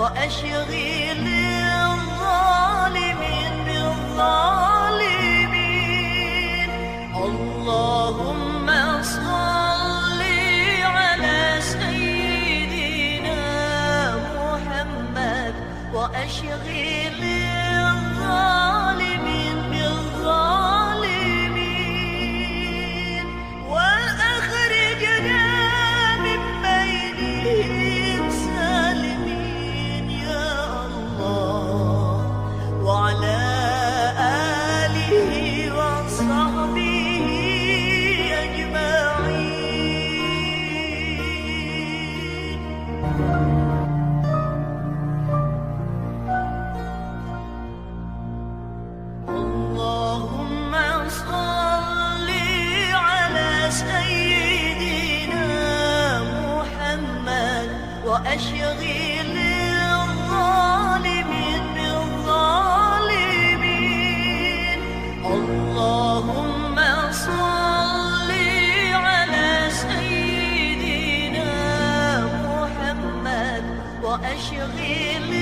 وأشغل الظالمين بالظالمين. اللهم صل على سيدنا محمد وأشغل الظالمين بالظالمين، وأخرجنا من بينهم سالمين يا الله، وعلى آله وصحبه أجمعين. اللهم صل على سيدنا محمد وأشغل الظالمين بالظالمين. اللهم صل على سيدنا محمد وأشغل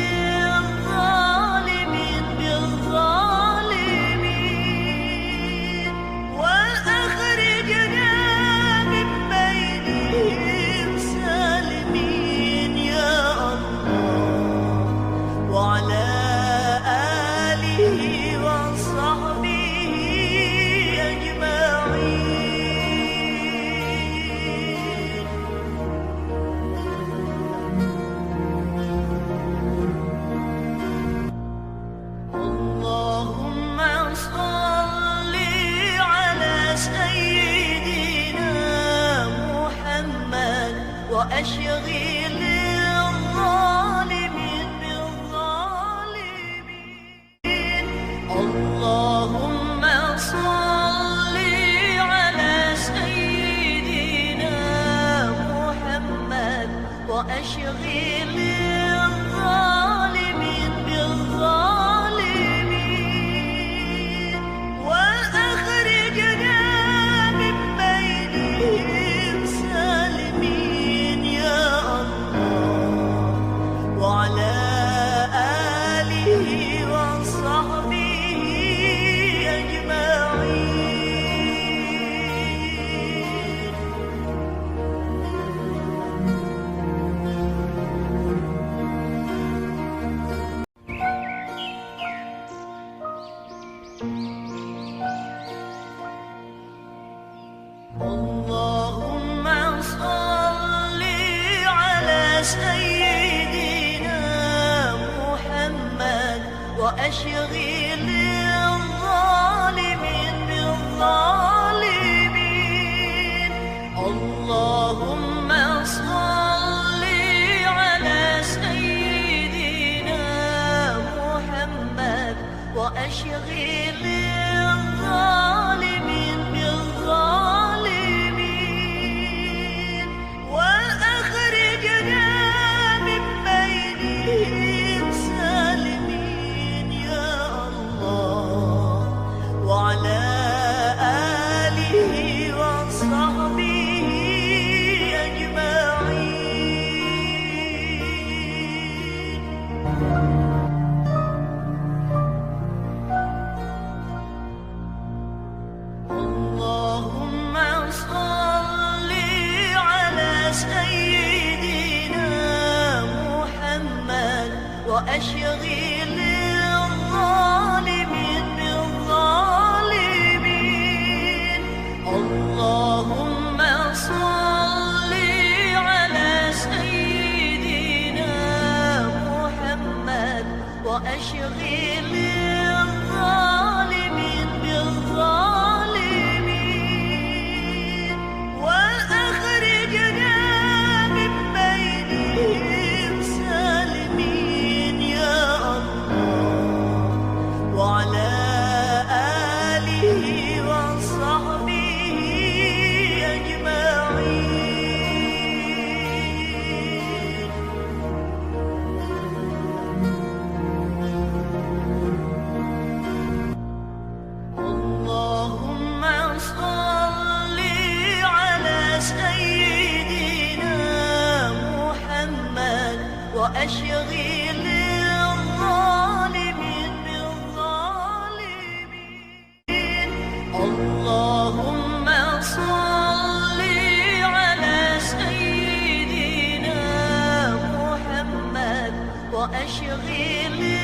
الظالمين بالظالمين، وأخرجنا من بينهم سالمين يا الله، وعلى آله وصحبه أجمعين. اللهم صل على سيدنا محمد وأشغل الظالمين بالظالمين. اللهم صل على سيدنا محمد وأشغل الظالمين بالظالمين، وأخرجنا من بينهم سالمين يا الله، وعلى آله وصحبه أجمعين. اللهم صل على سيدنا محمد وأشغل الظالمين بالظالمين. اللهم صل على سيدنا محمد وأشغل الظالمين بالظالمين، وأخرجنا من بينهم سالمين يا الله، وعلى آله وصحبه أجمعين. اللهم صل على سيدنا محمد وأشغل الظالمين بالظالمين. اللهم صل على سيدنا محمد وأشغل الظالمين بالظالمين، وأخرجنا من بينهم سالمين يا الله، وعلى آله وصحبه أجمعين. اللهم صل على سيدنا محمد وأشغل وأشغل